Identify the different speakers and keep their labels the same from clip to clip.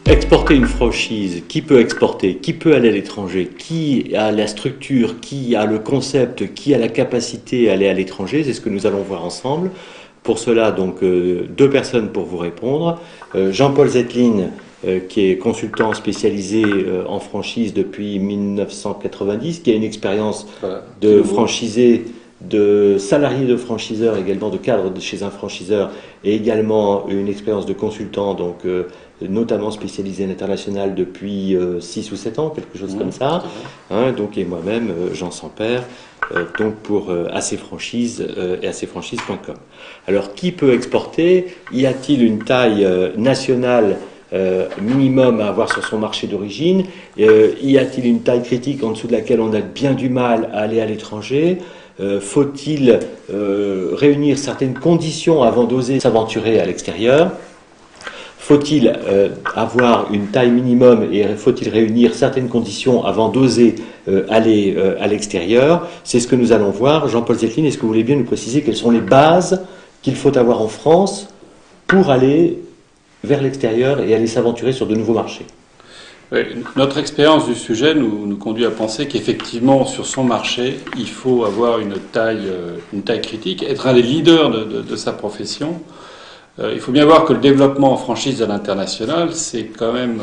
Speaker 1: Exporter une franchise, qui peut exporter, qui peut aller à l'étranger, qui a la structure, qui a le concept, qui a la capacité à aller à l'étranger, c'est ce que nous allons voir ensemble. Pour cela, donc, deux personnes pour vous répondre. Jean-Paul Zettlin, qui est consultant spécialisé en franchise depuis 1990, qui a une expérience de franchisé, de salarié de franchiseur, également de cadre chez un franchiseur, et également une expérience de consultant, donc notamment spécialisé à l'international depuis 6 ou 7 ans, quelque chose comme ça. Hein, donc, et moi-même, Jean Sampère, donc pour ACFranchise et acfranchise.com. Alors, qui peut exporter? Y a-t-il une taille nationale minimum à avoir sur son marché d'origine? Y a-t-il une taille critique en dessous de laquelle on a bien du mal à aller à l'étranger? Faut-il réunir certaines conditions avant d'oser s'aventurer à l'extérieur? Faut-il avoir une taille minimum et faut-il réunir certaines conditions avant d'oser aller à l'extérieur? C'est ce que nous allons voir. Jean-Paul Zettlin, est-ce que vous voulez bien nous préciser quelles sont les bases qu'il faut avoir en France pour aller vers l'extérieur et aller s'aventurer sur de nouveaux marchés?
Speaker 2: Oui, notre expérience du sujet nous conduit à penser qu'effectivement, sur son marché, il faut avoir une taille critique, être un des leaders de sa profession. Il faut bien voir que le développement en franchise à l'international, c'est quand même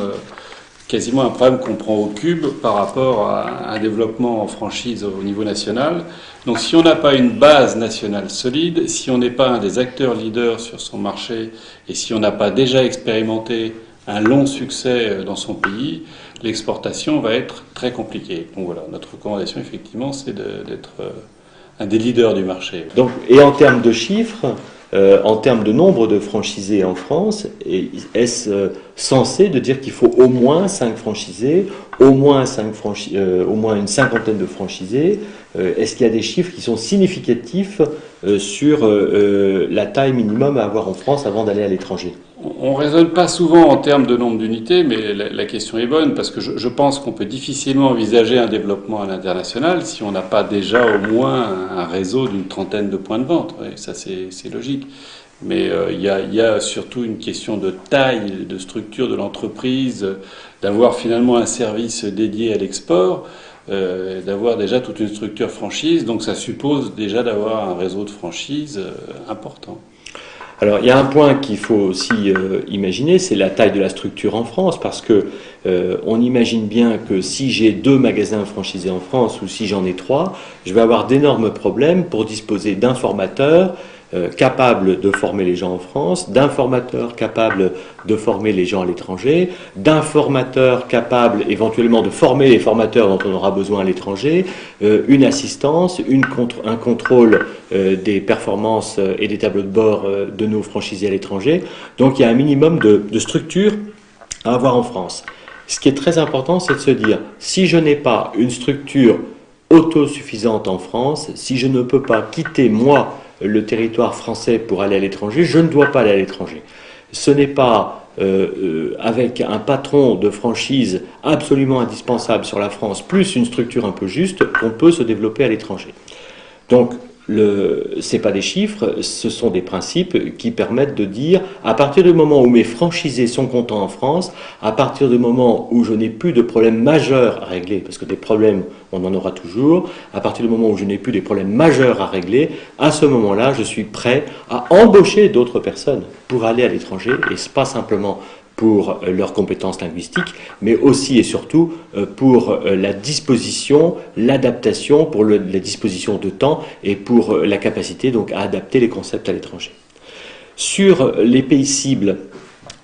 Speaker 2: quasiment un problème qu'on prend au cube par rapport à un développement en franchise au niveau national. Donc si on n'a pas une base nationale solide, si on n'est pas un des acteurs leaders sur son marché et si on n'a pas déjà expérimenté un long succès dans son pays, l'exportation va être très compliquée. Donc voilà, notre recommandation effectivement, c'est d'être un des leaders du marché.
Speaker 1: Donc, et en termes de chiffres, en termes de nombre de franchisés en France, est-ce censé de dire qu'il faut au moins 5 franchisés, au moins une cinquantaine de franchisés? Est-ce qu'il y a des chiffres qui sont significatifs sur la taille minimum à avoir en France avant d'aller à l'étranger?
Speaker 2: On ne raisonne pas souvent en termes de nombre d'unités, mais la question est bonne, parce que je pense qu'on peut difficilement envisager un développement à l'international si on n'a pas déjà au moins un réseau d'une trentaine de points de vente. Ouais, ça, c'est logique. Mais il y a surtout une question de taille, de structure de l'entreprise, d'avoir finalement un service dédié à l'export, d'avoir déjà toute une structure franchise. Donc ça suppose déjà d'avoir un réseau de franchise important.
Speaker 1: Alors, il y a un point qu'il faut aussi imaginer, c'est la taille de la structure en France, parce que on imagine bien que si j'ai 2 magasins franchisés en France ou si j'en ai 3, je vais avoir d'énormes problèmes pour disposer d'informateurs capables de former les gens en France, d'informateurs capables de former les gens à l'étranger, d'informateurs capables éventuellement de former les formateurs dont on aura besoin à l'étranger, une assistance, un contrôle des performances et des tableaux de bord de nos franchisés à l'étranger. Donc il y a un minimum de structure à avoir en France. Ce qui est très important, c'est de se dire, si je n'ai pas une structure autosuffisante en France, si je ne peux pas quitter moi le territoire français pour aller à l'étranger, je ne dois pas aller à l'étranger. Ce n'est pas avec un patron de franchise absolument indispensable sur la France, plus une structure un peu juste, qu'on peut se développer à l'étranger. Donc, ce n'est pas des chiffres, ce sont des principes qui permettent de dire, à partir du moment où mes franchisés sont contents en France, à partir du moment où je n'ai plus de problèmes majeurs à régler, parce que des problèmes, on en aura toujours, à partir du moment où je n'ai plus des problèmes majeurs à régler, à ce moment-là, je suis prêt à embaucher d'autres personnes pour aller à l'étranger, et pas simplement pour leurs compétences linguistiques, mais aussi et surtout pour la disposition, l'adaptation, pour la disposition de temps et pour la capacité donc à adapter les concepts à l'étranger. Sur les pays cibles,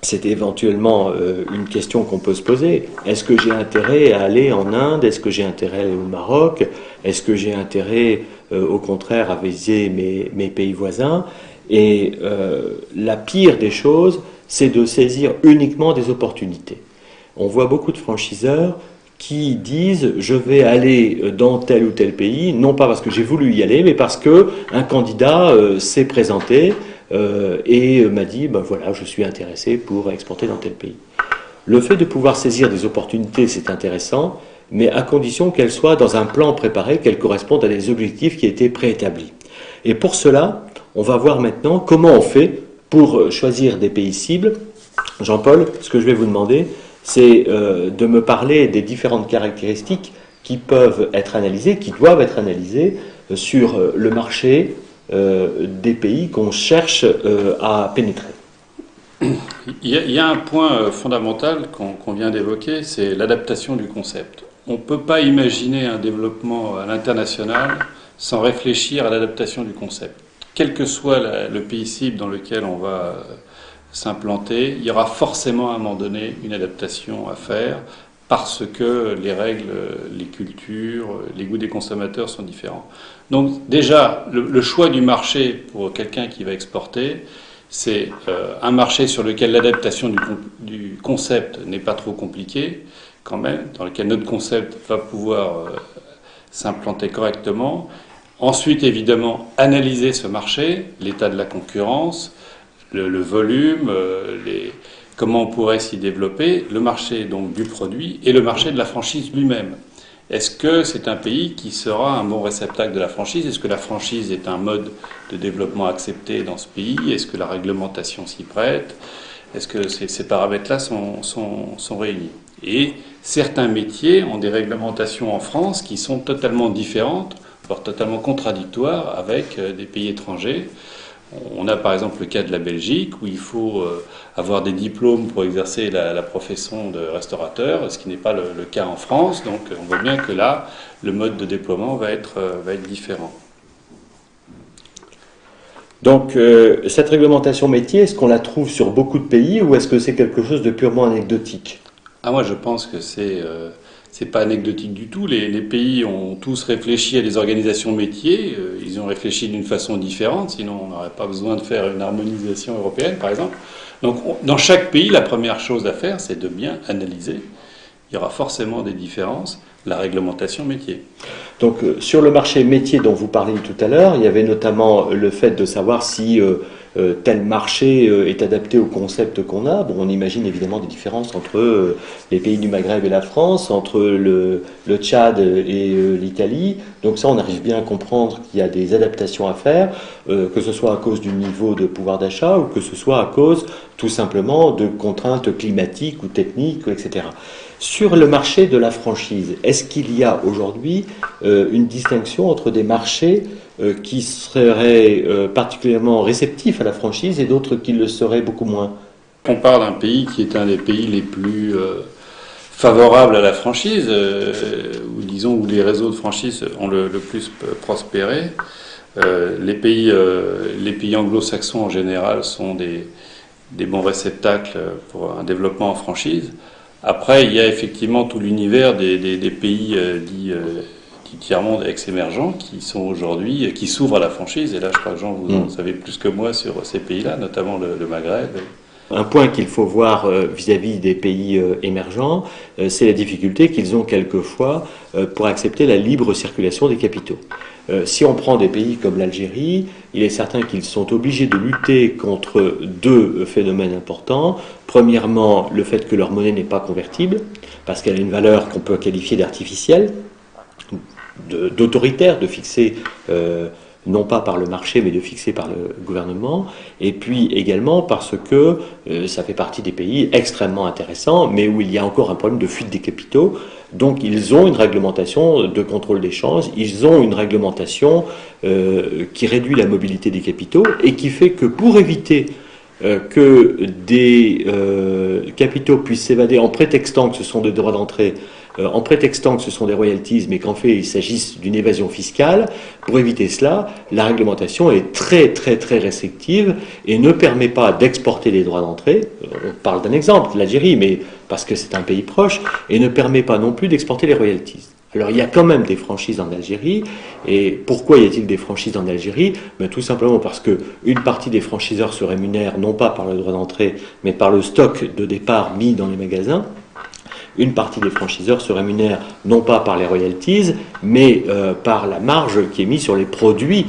Speaker 1: c'est éventuellement une question qu'on peut se poser. Est-ce que j'ai intérêt à aller en Inde? Est-ce que j'ai intérêt à aller au Maroc? Est-ce que j'ai intérêt, au contraire, à viser mes pays voisins? Et la pire des choses, c'est de saisir uniquement des opportunités. On voit beaucoup de franchiseurs qui disent « je vais aller dans tel ou tel pays », non pas parce que j'ai voulu y aller, mais parce qu'un candidat s'est présenté et m'a dit ben voilà, je suis intéressé pour exporter dans tel pays. Le fait de pouvoir saisir des opportunités, c'est intéressant, mais à condition qu'elles soient dans un plan préparé, qu'elles correspondent à des objectifs qui étaient préétablis. Et pour cela, on va voir maintenant comment on fait pour choisir des pays cibles. Jean-Paul, ce que je vais vous demander, c'est de me parler des différentes caractéristiques qui peuvent être analysées, qui doivent être analysées sur le marché des pays qu'on cherche à pénétrer.
Speaker 2: Il y a un point fondamental qu'on vient d'évoquer, c'est l'adaptation du concept. On ne peut pas imaginer un développement à l'international sans réfléchir à l'adaptation du concept. Quel que soit le pays cible dans lequel on va s'implanter, il y aura forcément à un moment donné une adaptation à faire parce que les règles, les cultures, les goûts des consommateurs sont différents. Donc déjà, le choix du marché pour quelqu'un qui va exporter, c'est un marché sur lequel l'adaptation du concept n'est pas trop compliquée, quand même, dans lequel notre concept va pouvoir s'implanter correctement. Ensuite, évidemment, analyser ce marché, l'état de la concurrence, le volume, comment on pourrait s'y développer, le marché donc du produit et le marché de la franchise lui-même. Est-ce que c'est un pays qui sera un bon réceptacle de la franchise? Est-ce que la franchise est un mode de développement accepté dans ce pays? Est-ce que la réglementation s'y prête? Est-ce que ces paramètres-là sont réunis? Et certains métiers ont des réglementations en France qui sont totalement différentes, voire totalement contradictoires avec des pays étrangers. On a par exemple le cas de la Belgique où il faut avoir des diplômes pour exercer la profession de restaurateur, ce qui n'est pas le cas en France. Donc on voit bien que là, le mode de déploiement va être différent.
Speaker 1: Donc cette réglementation métier, est-ce qu'on la trouve sur beaucoup de pays ou est-ce que c'est quelque chose de purement anecdotique?
Speaker 2: Moi je pense que c'est pas anecdotique du tout. Les pays ont tous réfléchi à des organisations métiers. Ils ont réfléchi d'une façon différente, sinon on n'aurait pas besoin de faire une harmonisation européenne, par exemple. Donc, dans chaque pays, la première chose à faire, c'est de bien analyser. Il y aura forcément des différences. La réglementation métier.
Speaker 1: Donc, sur le marché métier dont vous parliez tout à l'heure, il y avait notamment le fait de savoir si tel marché est adapté au concept qu'on a. Bon, on imagine évidemment des différences entre les pays du Maghreb et la France, entre le Tchad et l'Italie. Donc ça, on arrive bien à comprendre qu'il y a des adaptations à faire, que ce soit à cause du niveau de pouvoir d'achat ou que ce soit à cause tout simplement de contraintes climatiques ou techniques, etc. Sur le marché de la franchise, est-ce qu'il y a aujourd'hui une distinction entre des marchés qui seraient particulièrement réceptifs à la franchise et d'autres qui le seraient beaucoup moins?
Speaker 2: On parle d'un pays qui est un des pays les plus favorables à la franchise, ou disons où les réseaux de franchise ont le plus prospéré. Les pays anglo-saxons en général sont des bons réceptacles pour un développement en franchise. Après, il y a effectivement tout l'univers des pays dits tiers-monde ex-émergents qui sont aujourd'hui, qui s'ouvrent à la franchise. Et là, je crois que Jean, vous en savez plus que moi sur ces pays-là, notamment le Maghreb.
Speaker 1: Un point qu'il faut voir vis-à-vis des pays émergents, c'est la difficulté qu'ils ont quelquefois pour accepter la libre circulation des capitaux. Si on prend des pays comme l'Algérie, il est certain qu'ils sont obligés de lutter contre deux phénomènes importants. Premièrement, le fait que leur monnaie n'est pas convertible, parce qu'elle a une valeur qu'on peut qualifier d'artificielle, d'autoritaire, de fixer non pas par le marché, mais de fixer par le gouvernement, et puis également parce que ça fait partie des pays extrêmement intéressants, mais où il y a encore un problème de fuite des capitaux. Donc ils ont une réglementation de contrôle d'échange, ils ont une réglementation qui réduit la mobilité des capitaux, et qui fait que pour éviter que des capitaux puissent s'évader en prétextant que ce sont des droits d'entrée, en prétextant que ce sont des royalties, mais qu'en fait il s'agisse d'une évasion fiscale, pour éviter cela, la réglementation est très restrictive et ne permet pas d'exporter des droits d'entrée. On parle d'un exemple, l'Algérie, mais parce que c'est un pays proche, et ne permet pas non plus d'exporter les royalties. Alors il y a quand même des franchises en Algérie, et pourquoi y a-t-il des franchises en Algérie? Tout simplement parce qu'une partie des franchiseurs se rémunèrent non pas par le droit d'entrée, mais par le stock de départ mis dans les magasins. Une partie des franchiseurs se rémunèrent non pas par les royalties, mais par la marge qui est mise sur les produits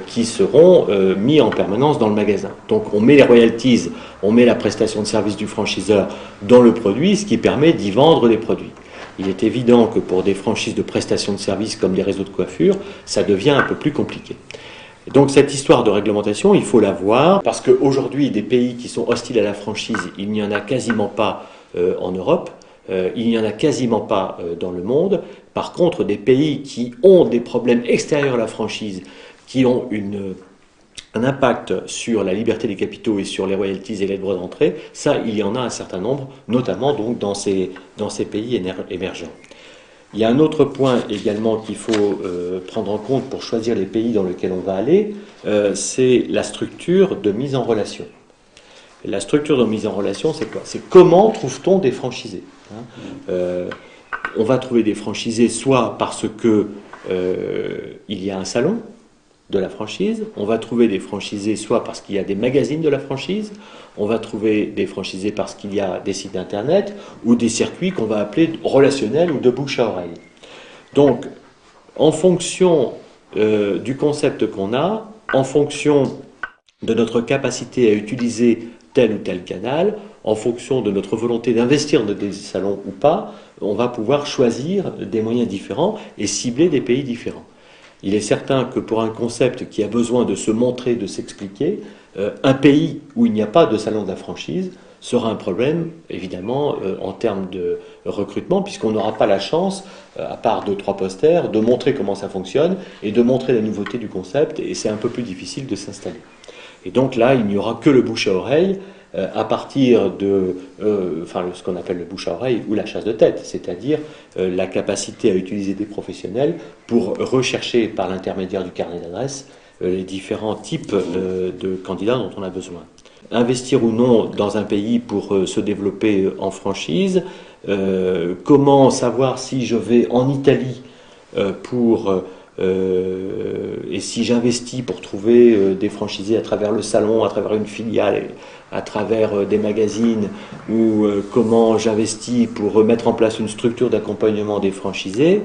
Speaker 1: qui seront mis en permanence dans le magasin. Donc on met les royalties, on met la prestation de service du franchiseur dans le produit, ce qui permet d'y vendre des produits. Il est évident que pour des franchises de prestation de services comme les réseaux de coiffure, ça devient un peu plus compliqué. Donc cette histoire de réglementation, il faut la voir, parce qu'aujourd'hui, des pays qui sont hostiles à la franchise, il n'y en a quasiment pas en Europe. Il n'y en a quasiment pas dans le monde. Par contre, des pays qui ont des problèmes extérieurs à la franchise, qui ont un impact sur la liberté des capitaux et sur les royalties et les droits d'entrée, ça, il y en a un certain nombre, notamment donc dans ces pays émergents. Il y a un autre point également qu'il faut prendre en compte pour choisir les pays dans lesquels on va aller, c'est la structure de mise en relation. La structure de mise en relation, c'est quoi? C'est comment trouve-t-on des franchisés, hein? On va trouver des franchisés soit parce que il y a un salon de la franchise, on va trouver des franchisés soit parce qu'il y a des magazines de la franchise, on va trouver des franchisés parce qu'il y a des sites internet ou des circuits qu'on va appeler relationnels ou de bouche à oreille. Donc, en fonction du concept qu'on a, en fonction de notre capacité à utiliser tel ou tel canal, en fonction de notre volonté d'investir dans des salons ou pas, on va pouvoir choisir des moyens différents et cibler des pays différents. Il est certain que pour un concept qui a besoin de se montrer, de s'expliquer, un pays où il n'y a pas de salon de la franchise sera un problème, évidemment, en termes de recrutement, puisqu'on n'aura pas la chance, à part 2-3 posters, de montrer comment ça fonctionne et de montrer la nouveauté du concept, et c'est un peu plus difficile de s'installer. Et donc là, il n'y aura que le bouche à oreille, à partir de ce qu'on appelle le bouche à oreille ou la chasse de tête, c'est-à-dire la capacité à utiliser des professionnels pour rechercher par l'intermédiaire du carnet d'adresses les différents types de candidats dont on a besoin. Investir ou non dans un pays pour se développer en franchise, comment savoir si je vais en Italie et si j'investis pour trouver des franchisés à travers le salon, à travers une filiale, à travers des magazines, ou comment j'investis pour mettre en place une structure d'accompagnement des franchisés,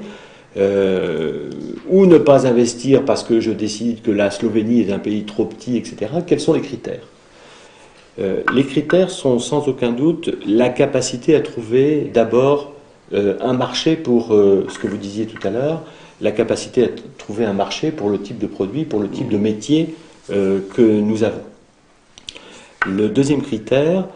Speaker 1: ou ne pas investir parce que je décide que la Slovénie est un pays trop petit, etc. Quels sont les critères? Les critères sont sans aucun doute la capacité à trouver d'abord un marché pour ce que vous disiez tout à l'heure, la capacité à trouver un marché pour le type de produit, pour le type de métier que nous avons. Le deuxième critère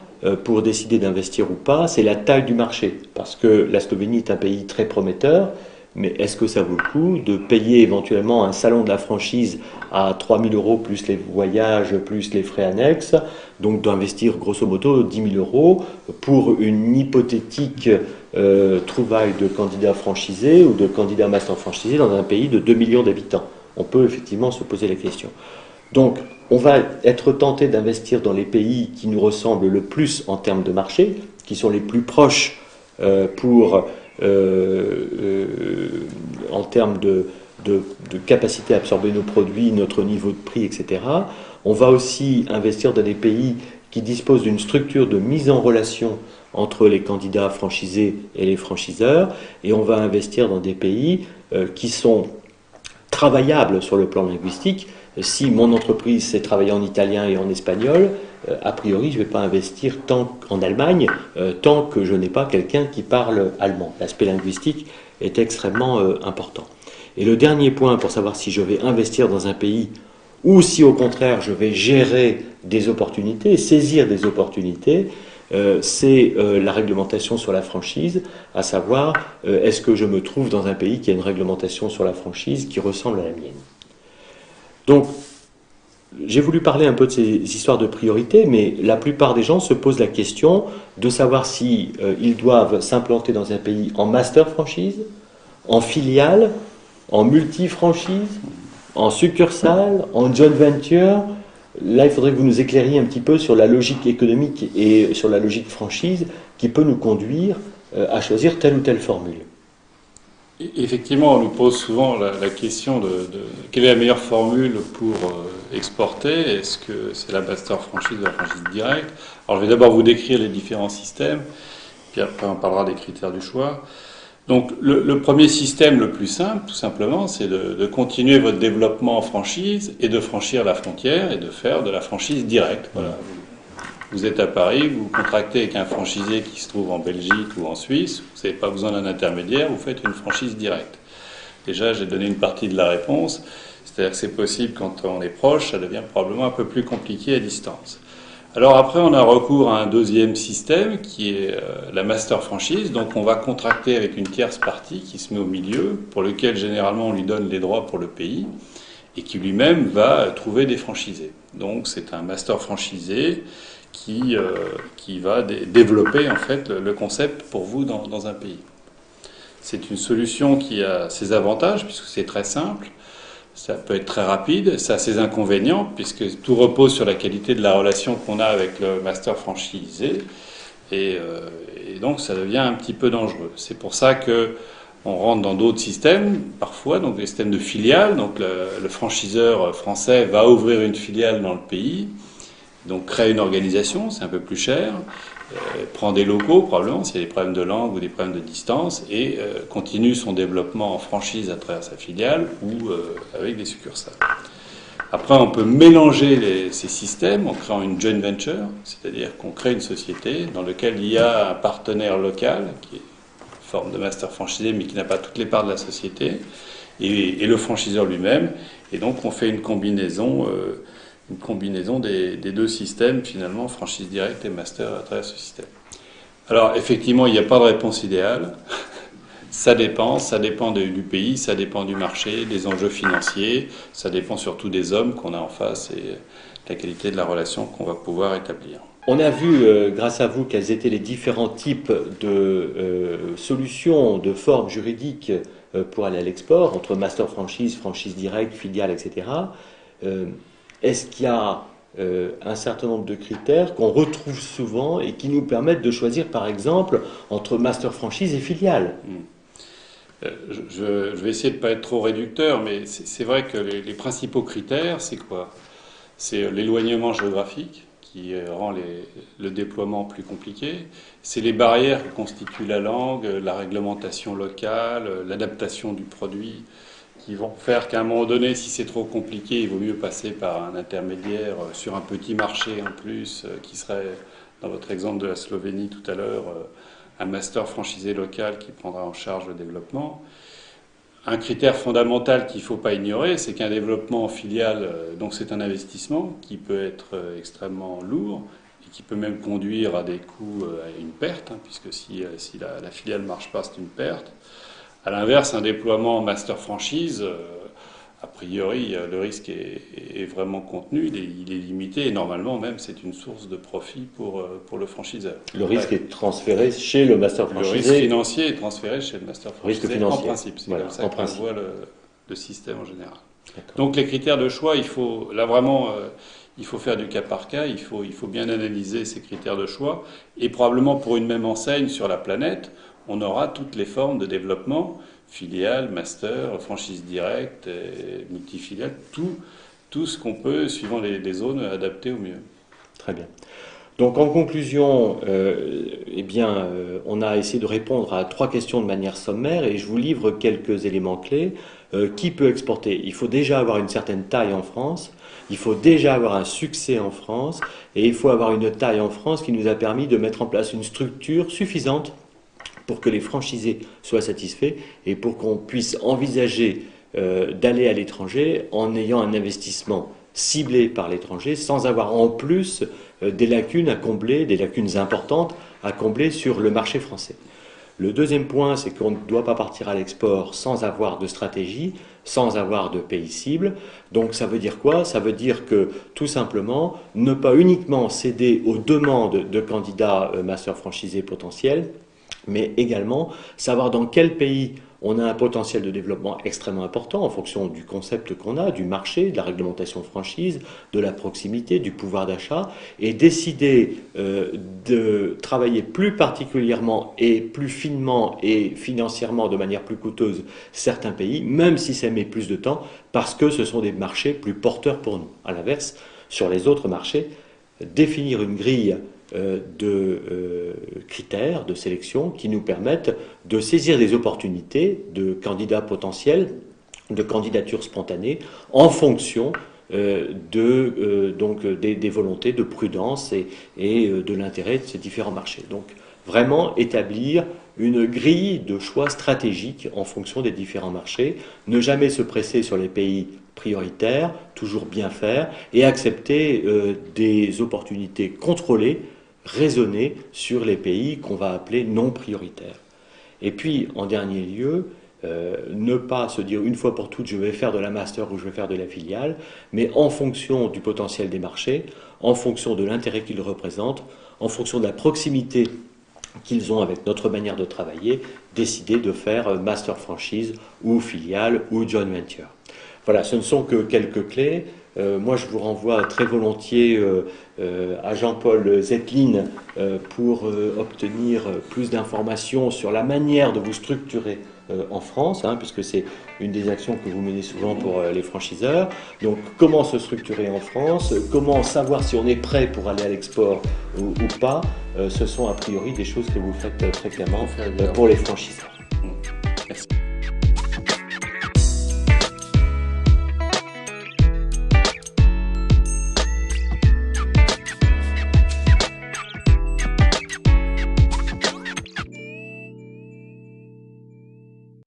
Speaker 1: pour décider d'investir ou pas, c'est la taille du marché, parce que la Slovénie est un pays très prometteur, mais est-ce que ça vaut le coup de payer éventuellement un salon de la franchise à 3 000 € plus les voyages, plus les frais annexes, donc d'investir grosso modo 10 000 € pour une hypothétique trouvaille de candidats franchisés ou de candidats master franchisés dans un pays de 2 millions d'habitants? On peut effectivement se poser la question. Donc, on va être tenté d'investir dans les pays qui nous ressemblent le plus en termes de marché, qui sont les plus proches en termes de capacité à absorber nos produits, notre niveau de prix, etc. On va aussi investir dans des pays qui disposent d'une structure de mise en relation entre les candidats franchisés et les franchiseurs, et on va investir dans des pays qui sont travaillables sur le plan linguistique. Si mon entreprise sait travailler en italien et en espagnol, a priori, je ne vais pas investir tant en Allemagne, tant que je n'ai pas quelqu'un qui parle allemand. L'aspect linguistique est extrêmement important. Et le dernier point pour savoir si je vais investir dans un pays ou si au contraire je vais gérer des opportunités, saisir des opportunités, c'est la réglementation sur la franchise, à savoir est-ce que je me trouve dans un pays qui a une réglementation sur la franchise qui ressemble à la mienne. Donc, j'ai voulu parler un peu de ces histoires de priorité, mais la plupart des gens se posent la question de savoir si ils doivent s'implanter dans un pays en master franchise, en filiale, en multi-franchise, en succursale, en joint venture. Là, il faudrait que vous nous éclairiez un petit peu sur la logique économique et sur la logique franchise qui peut nous conduire à choisir telle ou telle formule.
Speaker 2: Effectivement, on nous pose souvent la question de quelle est la meilleure formule pour exporter. Est-ce que c'est la master franchise ou la franchise directe? Alors, je vais d'abord vous décrire les différents systèmes, puis après on parlera des critères du choix. Donc, le premier système, le plus simple, tout simplement, c'est de continuer votre développement en franchise et de franchir la frontière et de faire de la franchise directe. Voilà. Vous êtes à Paris, vous contractez avec un franchisé qui se trouve en Belgique ou en Suisse, vous n'avez pas besoin d'un intermédiaire, vous faites une franchise directe. Déjà, j'ai donné une partie de la réponse, c'est-à-dire que c'est possible quand on est proche, ça devient probablement un peu plus compliqué à distance. Alors après, on a recours à un deuxième système qui est la master franchise. Donc on va contracter avec une tierce partie qui se met au milieu, pour lequel généralement on lui donne les droits pour le pays, et qui lui-même va trouver des franchisés. Donc c'est un master franchisé qui va développer en fait le concept pour vous dans un pays. C'est une solution qui a ses avantages puisque c'est très simple, ça peut être très rapide, ça a ses inconvénients puisque tout repose sur la qualité de la relation qu'on a avec le master franchisé et donc ça devient un petit peu dangereux. C'est pour ça que on rentre dans d'autres systèmes, parfois, donc des systèmes de filiales. Donc le franchiseur français va ouvrir une filiale dans le pays, donc créer une organisation, c'est un peu plus cher, prend des locaux probablement s'il y a des problèmes de langue ou des problèmes de distance, et continue son développement en franchise à travers sa filiale ou avec des succursales. Après, on peut mélanger ces systèmes en créant une joint venture, c'est-à-dire qu'on crée une société dans laquelle il y a un partenaire local qui est forme de master franchisé mais qui n'a pas toutes les parts de la société et le franchiseur lui-même, et donc on fait une combinaison des deux systèmes finalement, franchise directe et master à travers ce système. Alors effectivement il n'y a pas de réponse idéale, ça dépend du pays, ça dépend du marché, des enjeux financiers, ça dépend surtout des hommes qu'on a en face et de la qualité de la relation qu'on va pouvoir établir.
Speaker 1: On a vu, grâce à vous, quels étaient les différents types de solutions, de formes juridiques pour aller à l'export, entre master franchise, franchise directe, filiale, etc. Est-ce qu'il y a un certain nombre de critères qu'on retrouve souvent et qui nous permettent de choisir, par exemple, entre master franchise et filiale?
Speaker 2: Je vais essayer de ne pas être trop réducteur, mais c'est vrai que les principaux critères, c'est quoi? C'est l'éloignement géographique, qui rend le déploiement plus compliqué. C'est les barrières que constituent la langue, la réglementation locale, l'adaptation du produit, qui vont faire qu'à un moment donné, si c'est trop compliqué, il vaut mieux passer par un intermédiaire sur un petit marché en plus, qui serait, dans votre exemple de la Slovénie tout à l'heure, un master franchisé local qui prendra en charge le développement. Un critère fondamental qu'il ne faut pas ignorer, c'est qu'un développement en filiale, donc c'est un investissement qui peut être extrêmement lourd et qui peut même conduire à des coûts, à une perte, hein, puisque si la filiale ne marche pas, c'est une perte. À l'inverse, un déploiement en master franchise, a priori, le risque est vraiment contenu, il est limité et normalement même c'est une source de profit pour le franchiseur.
Speaker 1: Le risque est transféré chez le master franchisé.
Speaker 2: Le risque financier est transféré chez le master franchisé en principe. C'est voilà, comme ça qu'on voit le système en général. Donc les critères de choix, il faut faire du cas par cas, il faut bien analyser ces critères de choix et probablement pour une même enseigne sur la planète, on aura toutes les formes de développement, filiale, master, franchise directe, multifiliale, tout ce qu'on peut, suivant les zones, adapter au mieux.
Speaker 1: Très bien. Donc en conclusion, on a essayé de répondre à 3 questions de manière sommaire et je vous livre quelques éléments clés. Qui peut exporter? Il faut déjà avoir une certaine taille en France, il faut déjà avoir un succès en France et il faut avoir une taille en France qui nous a permis de mettre en place une structure suffisante pour que les franchisés soient satisfaits et pour qu'on puisse envisager d'aller à l'étranger en ayant un investissement ciblé par l'étranger sans avoir en plus des lacunes à combler, des lacunes importantes à combler sur le marché français. Le deuxième point, c'est qu'on ne doit pas partir à l'export sans avoir de stratégie, sans avoir de pays cible. Donc ça veut dire quoi? Ça veut dire que tout simplement, ne pas uniquement céder aux demandes de candidats master franchisés potentiels, mais également savoir dans quel pays on a un potentiel de développement extrêmement important en fonction du concept qu'on a, du marché, de la réglementation franchise, de la proximité, du pouvoir d'achat, et décider de travailler plus particulièrement et plus finement et financièrement de manière plus coûteuse certains pays, même si ça met plus de temps, parce que ce sont des marchés plus porteurs pour nous. À l'inverse, sur les autres marchés, définir une grille de critères de sélection qui nous permettent de saisir des opportunités de candidats potentiels, de candidatures spontanées, en fonction des volontés de prudence et de l'intérêt de ces différents marchés. Donc vraiment établir une grille de choix stratégique en fonction des différents marchés, ne jamais se presser sur les pays prioritaire, toujours bien faire, et accepter des opportunités contrôlées, raisonnées sur les pays qu'on va appeler non prioritaires. Et puis, en dernier lieu, ne pas se dire une fois pour toutes je vais faire de la master ou je vais faire de la filiale, mais en fonction du potentiel des marchés, en fonction de l'intérêt qu'ils représentent, en fonction de la proximité qu'ils ont avec notre manière de travailler, décider de faire master franchise ou filiale ou joint venture. Voilà, ce ne sont que quelques clés. Moi, je vous renvoie très volontiers à Jean-Paul Zetlin pour obtenir plus d'informations sur la manière de vous structurer en France, puisque c'est une des actions que vous menez souvent pour les franchiseurs. Donc, comment se structurer en France, comment savoir si on est prêt pour aller à l'export ou pas, ce sont a priori des choses que vous faites fréquemment pour les franchiseurs.
Speaker 2: Merci.